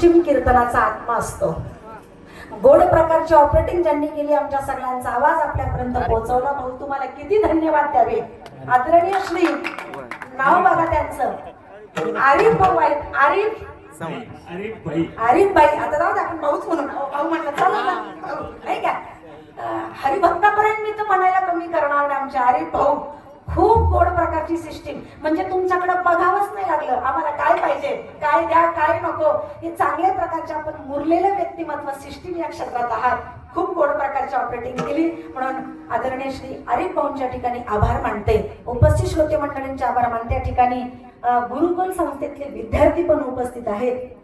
System कीर्तनाचा आत्मा असतो. गोड प्रकारची ऑपरेटिंग ज्यांनी केली, आमच्या सगळ्यांचा आवाज आपल्यापर्यंत पोहोचवला. भाऊ तुम्हाला किती धन्यवाद द्यावे. आदरणीय श्री नाव बघा त्यांचं, आरिफ भाऊ आहेत. आरिफ भाई. आता जाऊ दे, आपण भाऊच म्हणून भाऊ म्हणलं चालेल ना, नाही का. हरिभक्तापर्यंत मी तर म्हणायला कमी करणार नाही. आमचे आरिफ भाऊ खूप गोड प्रकारची सिस्टीम, म्हणजे तुमच्याकडे बघावंच नाही लागलं आम्हाला काय पाहिजे, काय द्या, काय नको. हे चांगल्या प्रकारचे आपण मुरलेलं व्यक्तिमत्व सिस्टीम या क्षेत्रात आहात. खूप गोड प्रकारची ऑपरेटिंग केली, म्हणून आदरणीय श्री आरिफ भाऊंच्या ठिकाणी आभार मानते. उपस्थित श्रोते मंडळींचे आभार मानते. या ठिकाणी गुरुकुल संस्थेतले विद्यार्थी पण उपस्थित आहेत.